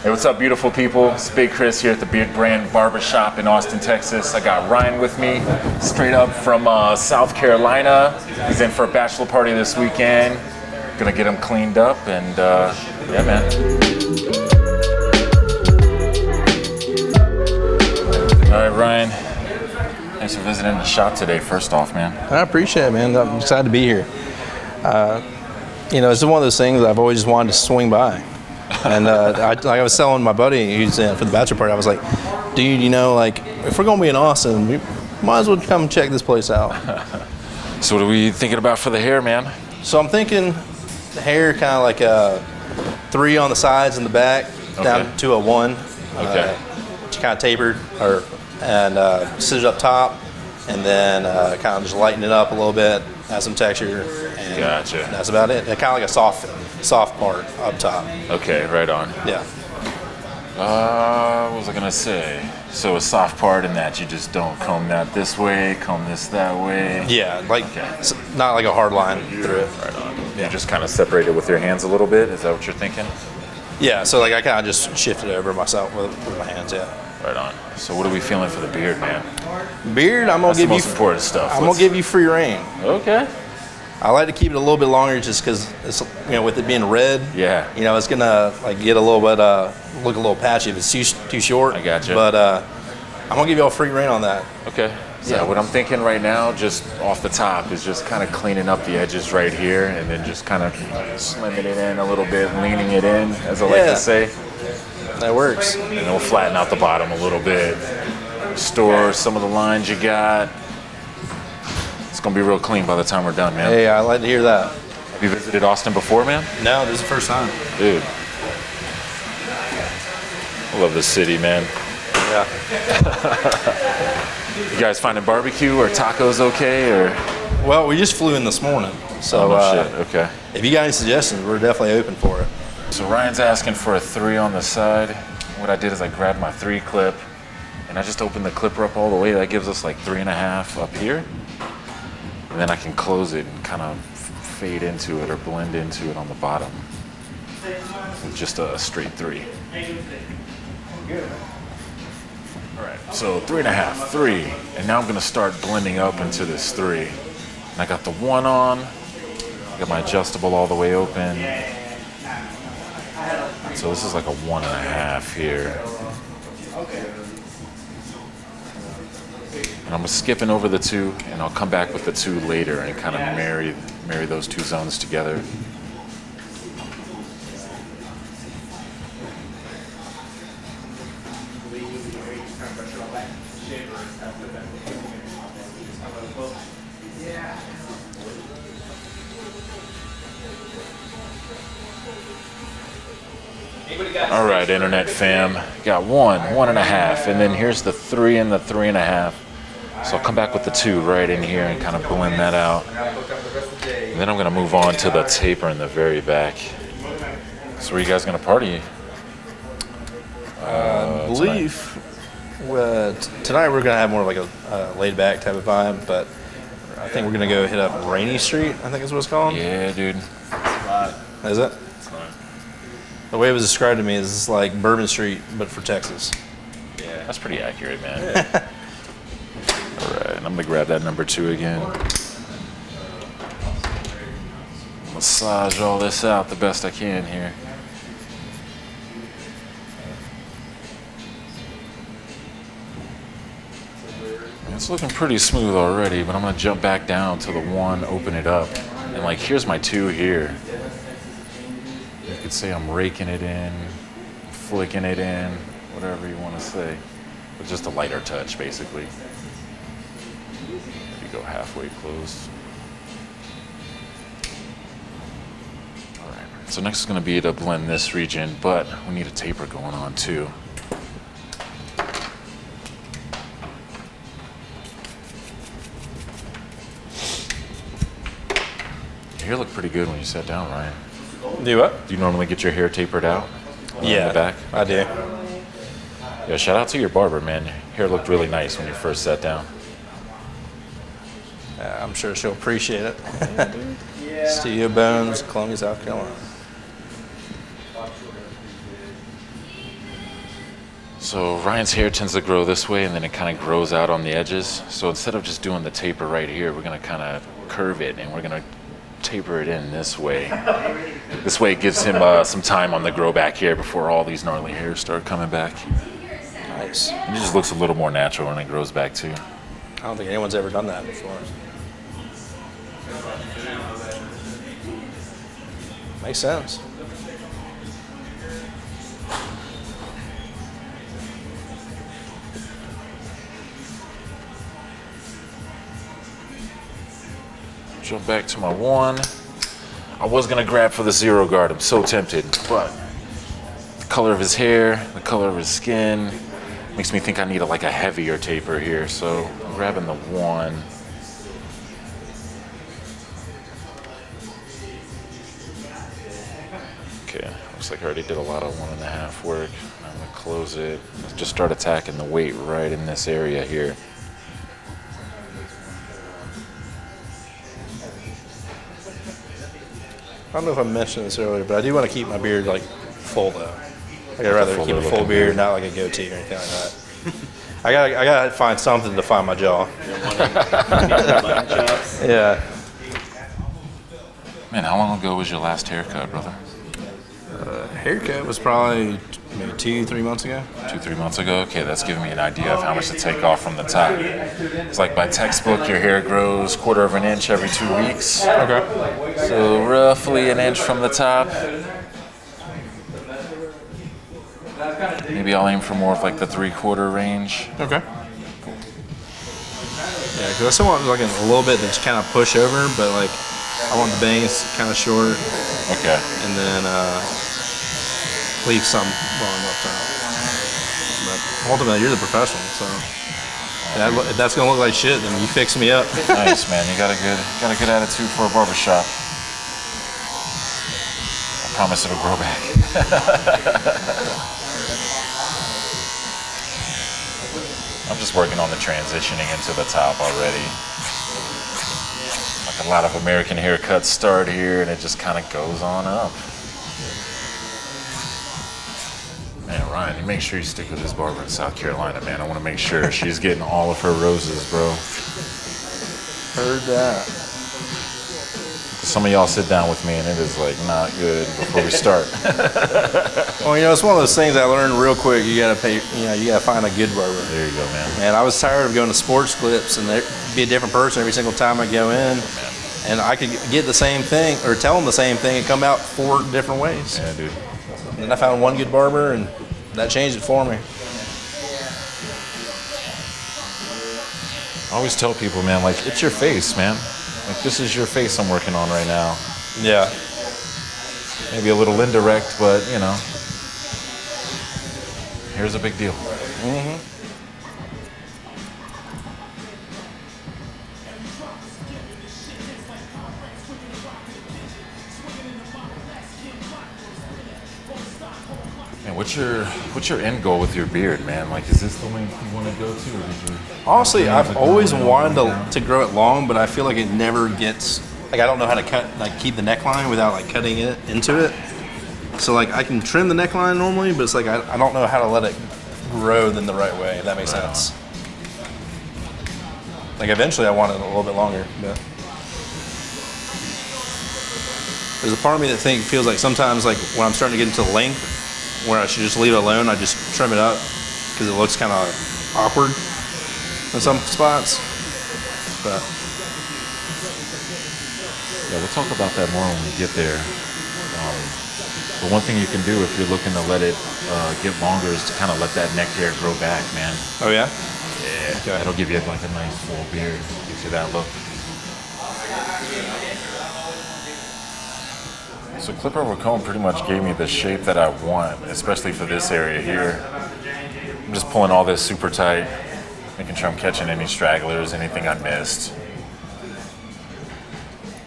Hey, what's up, beautiful people? It's Big Chris here at the Beardbrand Barbershop in Austin, Texas. I got Ryan with me, straight up from South Carolina. He's in for a bachelor party this weekend. Gonna get him cleaned up, and yeah, man. All right, Ryan. Thanks for visiting the shop today, first off, man. I appreciate it, man. I'm excited to be here. You know, it's one of those things that I've always just wanted to swing by. And I was telling my buddy who's for the bachelor party, I was like, dude, you know, like, if we're going to be in Austin, we might as well come check this place out. So what are we thinking about for the hair, man? So I'm thinking the hair kind of like a 3 on the sides and the back, down to a 1. Okay. Kind of tapered, and scissors up top, and then kind of just lighten it up a little bit, add some texture. And gotcha. That's about it. Kind of like a soft part up top. Okay, right on. Yeah. What was I gonna say? So a soft part in that you just don't comb that this way, comb this that way. Yeah, like not like a hard line through it. Right on. Yeah. You just kind of separate it with your hands a little bit. Is that what you're thinking? Yeah. So like I kind of just shift it over myself with my hands. Yeah. Right on. So what are we feeling for the beard, man? Beard, I'm gonna give you most important stuff. I'm gonna give you free reign. Okay. I like to keep it a little bit longer just because it's, you know, with it being red. Yeah. You know, it's gonna like get a little bit look a little patchy if it's too short. I gotcha. But I'm gonna give you all free reign on that. Okay. So Yeah. what I'm thinking right now, just off the top, is just kind of cleaning up the edges right here, and then just kind of slimming it in a little bit, leaning it in, as I like to say. That works. And then we'll flatten out the bottom a little bit. Restore some of the lines you got. It's gonna be real clean by the time we're done, man. Hey, I like to hear that. Have you visited Austin before, man? No, this is the first time. Dude. I love this city, man. Yeah. You guys finding barbecue or tacos okay, or? Well, we just flew in this morning, so no shit. Okay. if you got any suggestions, we're definitely open for it. So Ryan's asking for a 3 on the side. What I did is I grabbed my 3 clip and I just opened the clipper up all the way. That gives us like 3.5 up here. And then I can close it and kind of fade into it or blend into it on the bottom with just a straight 3. All right, so 3.5, 3. And now I'm gonna start blending up into this 3. And I got the 1 on, got my adjustable all the way open. So this is like a 1.5 here. And I'm skipping over the 2, and I'll come back with the 2 later and kind of marry those 2 zones together. All right, internet fam, got 1, 1.5, and then here's the 3 and the 3.5. So I'll come back with the 2 right in here and kind of blend that out. And then I'm gonna move on to the taper in the very back. So where are you guys gonna party? I believe tonight we're gonna have more of like a laid back type of vibe, but I think we're gonna go hit up Rainy Street, I think is what it's called. Yeah, dude. Is it? The way it was described to me is it's like Bourbon Street, but for Texas. Yeah, that's pretty accurate, man. All right, and I'm gonna grab that number 2 again. Massage all this out the best I can here. It's looking pretty smooth already, but I'm gonna jump back down to the 1, open it up, and like here's my 2 here. You could say I'm raking it in, flicking it in, whatever you want to say. But just a lighter touch, basically. Maybe go halfway closed. All right. So next is going to be to blend this region, but we need a taper going on too. Your hair looked pretty good when you sat down, Ryan. Do what? Do you normally get your hair tapered out? Yeah, in the back? I do. Yeah, shout out to your barber, man. Your hair looked really nice when you first sat down. I'm sure she'll appreciate it. Studio Bones, Columbia, South Carolina. So Ryan's hair tends to grow this way and then it kind of grows out on the edges. So instead of just doing the taper right here, we're gonna kind of curve it and we're gonna taper it in this way. This way it gives him some time on the grow back here before all these gnarly hairs start coming back. Nice. It just looks a little more natural when it grows back too. I don't think anyone's ever done that before. Makes sense. Jump back to my 1. I was gonna grab for the 0 guard. I'm so tempted, but the color of his hair, the color of his skin, makes me think I need like a heavier taper here. So I'm grabbing the 1. Okay, looks like I already did a lot of 1.5 work. I'm gonna close it. Let's just start attacking the weight right in this area here. I don't know if I mentioned this earlier, but I do want to keep my beard like full though. Like I'd rather keep a full beard, not like a goatee or anything like that. I gotta find something to find my jaw. Yeah. Man, how long ago was your last haircut, brother? Haircut was probably maybe 2-3 months ago. 2-3 months ago? Okay, that's giving me an idea of how much to take off from the top. It's like by textbook, your hair grows 1/4 of an inch every 2 weeks. Okay. So roughly an inch from the top. Maybe I'll aim for more of like the 3/4 range. Okay. Yeah, because I still want like a little bit to just kind of push over, but like I want the bangs kind of short. Okay. And then leave some long up top. But ultimately, you're the professional, so if that's gonna look like shit, then you fix me up. Nice, man. You got a good attitude for a barbershop. I promise it'll grow back. I'm just working on the transitioning into the top already. Like a lot of American haircuts start here and it just kind of goes on up. Man, Ryan, you make sure you stick with this barber in South Carolina, man. I want to make sure she's getting all of her roses, bro. Heard that. Some of y'all sit down with me and it is like not good before we start. Well, you know, it's one of those things I learned real quick. You gotta pay. You know, you gotta find a good barber. There you go, man. Man, I was tired of going to sports clips and there'd be a different person every single time I go in, and I could get the same thing or tell them the same thing and come out 4 different ways. Yeah, dude. And I found one good barber, and that changed it for me. I always tell people, man, like, it's your face, man. Like, this is your face I'm working on right now. Yeah. Maybe a little indirect, but, you know, here's a big deal. Mm-hmm. Man, what's your end goal with your beard, man? Like, is this the length you want to go to, or did you? Honestly, I've always wanted to grow it long, but I feel like it never gets. Like, I don't know how to keep the neckline without like cutting it into it. So like I can trim the neckline normally, but it's like I don't know how to let it grow in the right way. If that makes sense. Like eventually, I want it a little bit longer, but there's a part of me that feels like sometimes like when I'm starting to get into the length, where I should just leave it alone, I just trim it up because it looks kind of awkward in some spots. But yeah, we'll talk about that more when we get there. But one thing you can do if you're looking to let it get longer is to kind of let that neck hair grow back, man. Oh yeah? Yeah. Okay. That'll give you like a nice full beard. Gives you that look. So clipper over comb pretty much gave me the shape that I want, especially for this area here. I'm just pulling all this super tight, making sure I'm catching any stragglers, anything I missed.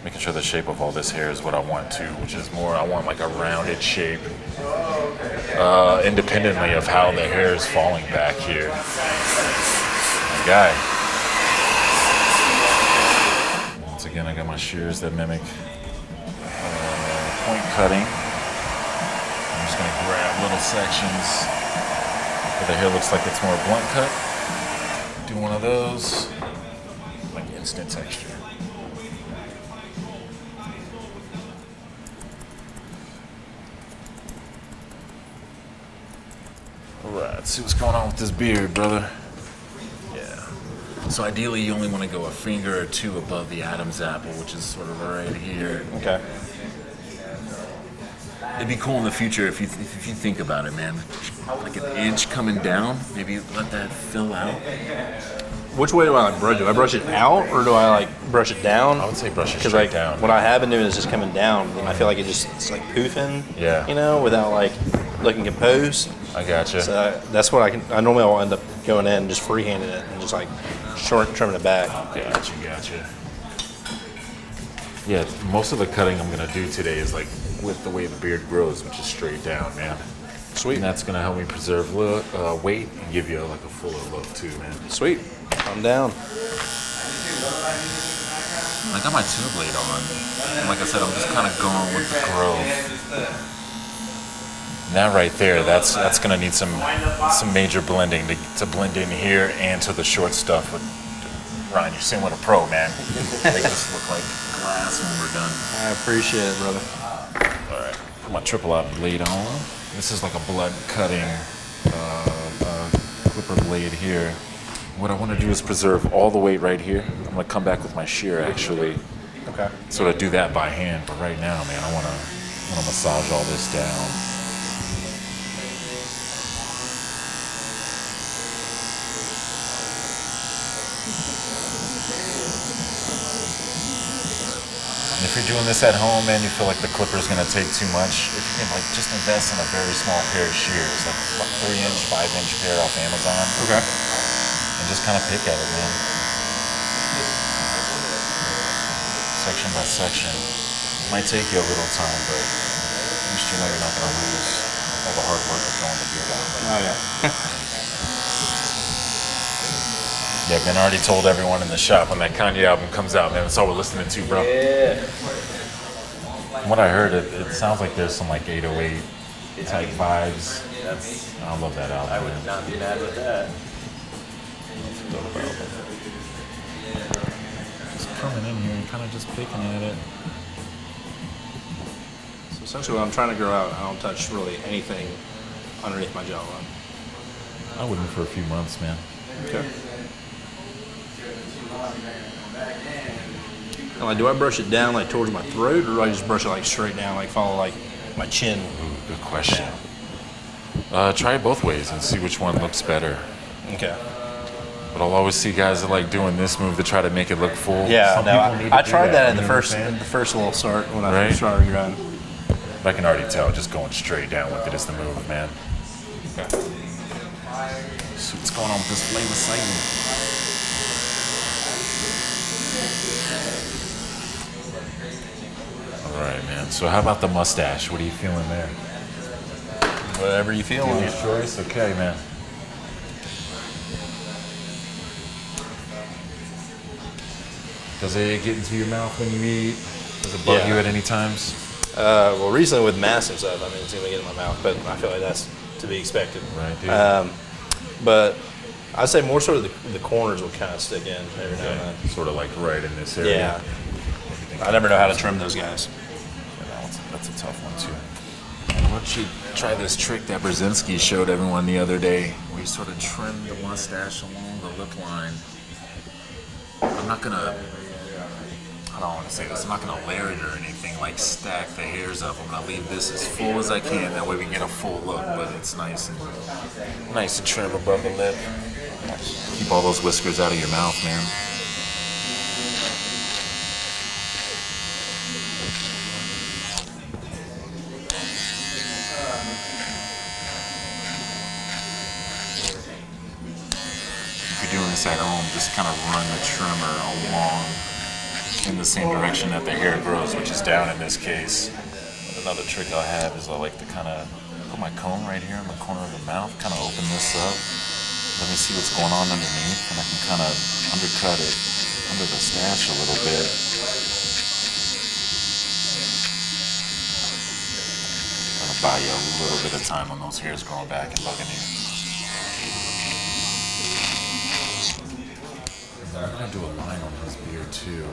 Making sure the shape of all this hair is what I want too, which is more, I want like a rounded shape, independently of how the hair is falling back here. My guy. Once again, I got my shears that mimic point cutting. I'm just gonna grab little sections Where the hair looks like it's more blunt cut. Do one of those. Like instant texture. Alright, let's see what's going on with this beard, brother. Yeah. So ideally you only want to go a finger or two above the Adam's apple, which is sort of right here. Okay. It'd be cool in the future if you think about it, man. Like an inch coming down, maybe let that fill out. Which way do I like brush it? Do I brush it out or do I like brush it down? I would say brush it straight like, down. What I have been doing is just coming down, and I feel like it's like poofing. Yeah. You know, without like looking composed. I gotcha. So that's what I normally will end up going in and just freehanding it and just like trimming it back. Gotcha. Yeah, most of the cutting I'm gonna do today is like with the way the beard grows, which is straight down, man. Sweet. And that's gonna help me preserve weight and give you like a fuller look too, man. Sweet. I'm down. I got my 2-blade on, and like I said, I'm just kind of going with the growth. And that right there, that's gonna need some major blending to blend in here and to the short stuff. With Ryan, you're sitting with a pro, man. Make this look like glass when we're done. I appreciate it, brother. All right, put my triple-out blade on. This is like a blood cutting clipper blade here. What I want to do is preserve all the weight right here. I'm gonna come back with my shear actually. Okay. Sort of do that by hand, but right now, man, I wanna massage all this down. And if you're doing this at home, man, you feel like the clipper's gonna take too much, if you can like just invest in a very small pair of shears, like 3-inch, 5-inch pair off Amazon. Okay. And just kind of pick at it, man. Section by section. Might take you a little time, but at least you know you're not gonna lose all the hard work of throwing the beard out. Oh yeah. Yeah, Ben already told everyone in the shop when that Kanye album comes out, man, that's all we're listening to, bro. Yeah. From what I heard, it sounds like there's some like 808 type vibes. I love that album. I would not be mad with that. Just coming in here and kind of just picking at it. So essentially when I'm trying to grow out, I don't touch really anything underneath my jawline. I wouldn't for a few months, man. Okay. And like, do I brush it down like towards my throat, or do I just brush it like straight down, like follow like my chin? Ooh, good question. Try it both ways and see which one looks better. Okay. But I'll always see guys that like doing this move to try to make it look full. Yeah, Some no, people need to I do tried that in you the know what first I'm saying? little start when I Right? first started growing. But I can already tell just going straight down with it is the move, man. Okay. So what's going on with this flavor sighting? All right, man. So how about the mustache? What are you feeling there? Whatever you feel. Dealer's choice? Okay, man. Does it get into your mouth when you eat? Does it bug Yeah. you at any times? Well, recently with massive stuff, I mean, it's gonna get in my mouth, but I feel like that's to be expected. Right, dude. But I'd say more sort of the corners will kind of stick in every now and then. Sort of like right in this area. Yeah. I never know how to trim those guys. Yeah, that's a tough one too. And why don't you try this trick that Brzezinski showed everyone the other day, where you sort of trim the mustache along the lip line. I don't want to say this, I'm not gonna layer it or anything, like stack the hairs up. I'm gonna leave this as full as I can, that way we get a full look, but it's nice and trim above the lip. Keep all those whiskers out of your mouth, man. If you're doing this at home, just kind of run the trimmer along in the same direction that the hair grows, which is down in this case. Another trick I have is I like to kind of put my comb right here in the corner of the mouth, kind of open this up. Let me see what's going on underneath, and I can kind of undercut it under the stash a little bit. Trying to buy you a little bit of time on those hairs growing back and bugging you. do a line on his beard too.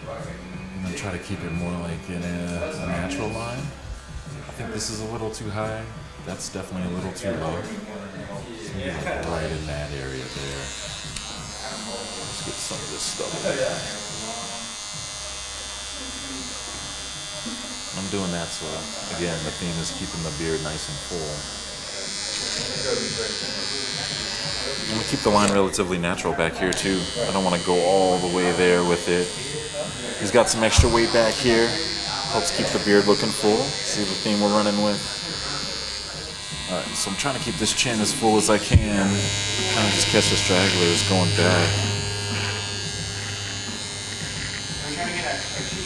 I'm gonna try to keep it more like in a natural line. I think this is a little too high. That's definitely a little too low. So maybe like right in that area there. Let's get some of this stuff there. I'm doing that so, again, the theme is keeping the beard nice and full. I'm gonna keep the line relatively natural back here too. I don't want to go all the way there with it. He's got some extra weight back here. Helps keep the beard looking full. See the theme we're running with? Alright, so I'm trying to keep this chin as full as I can. Kind of just catch the stragglers going back.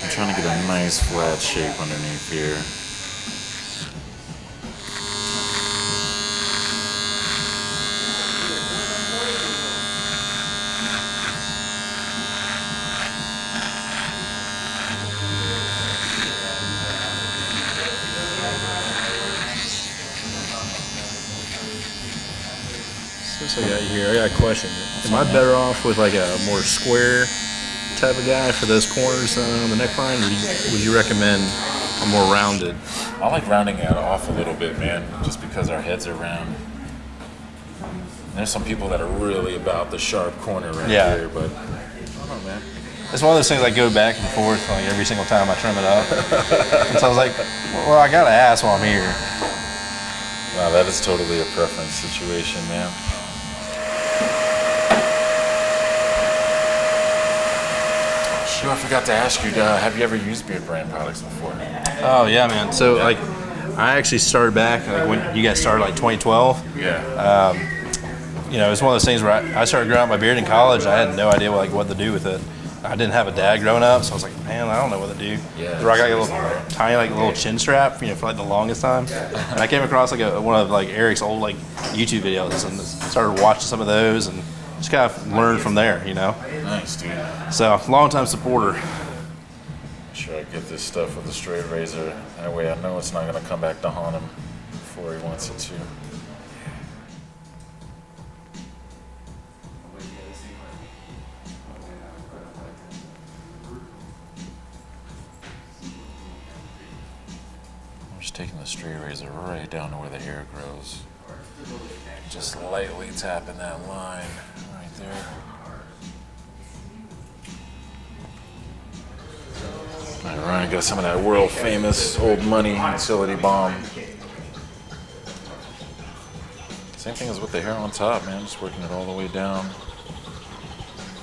I'm trying to get a nice flat shape underneath here. So I got a question. Am I better off with like a more square type of guy for those corners on the neckline, or would you recommend a more rounded? I like rounding it off a little bit, man, just because our heads are round. And there's some people that are really about the sharp corner right here, but I don't know, man. It's one of those things I go back and forth like every single time I trim it up. And so I was like, well, I gotta ask while I'm here. Wow, that is totally a preference situation, man. Sure, I forgot to ask you, have you ever used Beardbrand products before? Oh yeah, man. So like, I actually started back like when you guys started, like 2012. Yeah. You know, it's one of those things where I started growing out my beard in college. I had no idea what to do with it. I didn't have a dad growing up, so I was like, man, I don't know what to do. Yeah. So I got a little tiny, like a little chin strap, you know, for like the longest time. And I came across like one of like Eric's old like YouTube videos and started watching some of those and just kind of learned from there, you know. Nice, dude. So long time supporter. Sure, I get this stuff with a straight razor. That way I know it's not gonna come back to haunt him before he wants it to. Taking the straight razor right down to where the hair grows. Just lightly tapping that line right there. All right, Ryan, got some of that world famous old money utility balm. Same thing as with the hair on top, man. Just working it all the way down.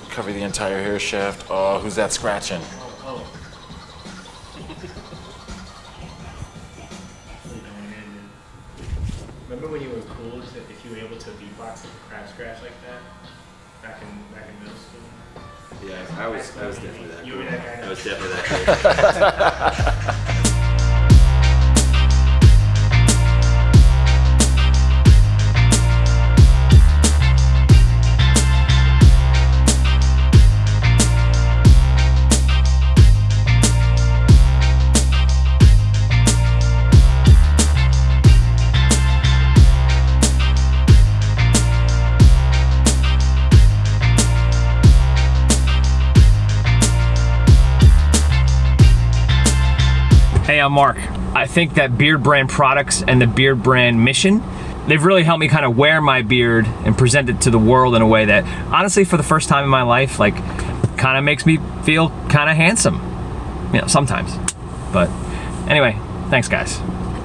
Cover the entire hair shaft. Oh, who's that scratching? Remember when you were cool if you were able to beatbox like a crab scratch like that back in middle school? Yeah, I was definitely that. You were that guy. I was definitely that kid. Hey, I'm Mark. I think that Beardbrand products and the Beardbrand mission, they've really helped me kind of wear my beard and present it to the world in a way that, honestly, for the first time in my life, like, kind of makes me feel kind of handsome. You know, sometimes. But anyway, thanks, guys.